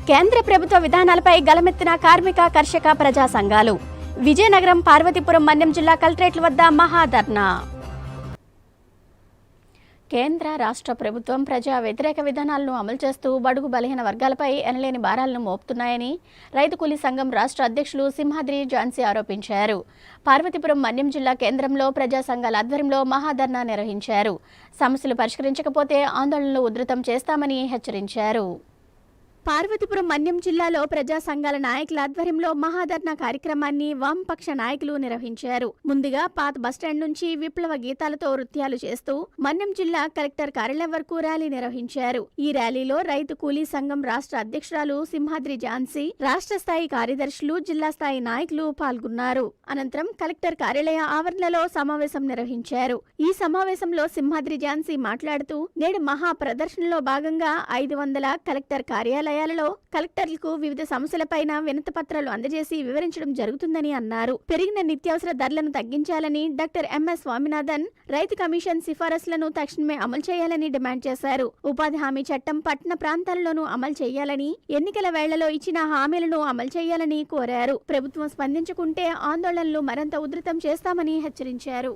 కేంద్ర ప్రభుత్వ విధానాలపై గలమెత్తిన కార్మిక కర్షక ప్రజా సంఘాలు. విజయనగరం, పార్వతీపురం, మన్యం జిల్లా కలెక్టరేట్ల వద్ద మహాధర్నా. కేంద్ర రాష్ట్ర ప్రభుత్వం ప్రజా వ్యతిరేక విధానాలను అమలు చేస్తూ బడుగు బలహీన వర్గాలపై ఎనలేని భారాలను మోపుతున్నాయని రైతు కూలీ సంఘం రాష్ట్ర అధ్యక్షులు సింహాద్రి ఝాన్సీ ఆరోపించారు. పార్వతీపురం, మన్యం జిల్లా కేంద్రంలో ప్రజా సంఘాల ఆధ్వర్యంలో మహాధర్నా నిర్వహించారు. సమస్యలు పరిష్కరించకపోతే ఆందోళనలు ఉధృతం చేస్తామని హెచ్చరించారు. పార్వతీపురం, మన్యం జిల్లాలో ప్రజా సంఘాల నాయకుల ఆధ్వర్యంలో మహాధర్నా కార్యక్రమాన్ని వామపక్ష నాయకులు నిర్వహించారు. ముందుగా పాత బస్టాండ్ నుంచి విప్లవ గీతాలతో నృత్యాలు చేస్తూ మన్యం జిల్లా కలెక్టర్ కార్యాలయం వరకు ర్యాలీ నిర్వహించారు. ఈ ర్యాలీలో రైతు కూలీ సంఘం రాష్ట్ర అధ్యక్షురాలు సింహాద్రి ఝాన్సీ, రాష్ట్ర స్థాయి కార్యదర్శులు, జిల్లా స్థాయి నాయకులు పాల్గొన్నారు. అనంతరం కలెక్టర్ కార్యాలయ ఆవరణలో సమావేశం నిర్వహించారు. ఈ సమావేశంలో సింహాద్రి ఝాన్సీ మాట్లాడుతూ, నేడు మహా ప్రదర్శనలో భాగంగా 500 కలెక్టర్ కార్యాలయాలలో కలెక్టర్లకు వివిధ సమస్యలపైన వినతి పత్రాలు అందజేసి వివరించడం జరుగుతుందని అన్నారు. పెరిగిన నిత్యావసర ధరలను తగ్గించాలని, డాక్టర్ ఎంఎస్ స్వామినాథన్ రైతు కమిషన్ సిఫారసులను తక్షణమే అమలు చేయాలని డిమాండ్ చేశారు. ఉపాధి హామీ చట్టం పట్టణ ప్రాంతాల్లోనూ అమలు చేయాలని, ఎన్నికల వేళలో ఇచ్చిన హామీలను అమలు చేయాలని కోరారు. ప్రభుత్వం స్పందించకుంటే ఆందోళనలు మరింత ఉధృతం చేస్తామని హెచ్చరించారు.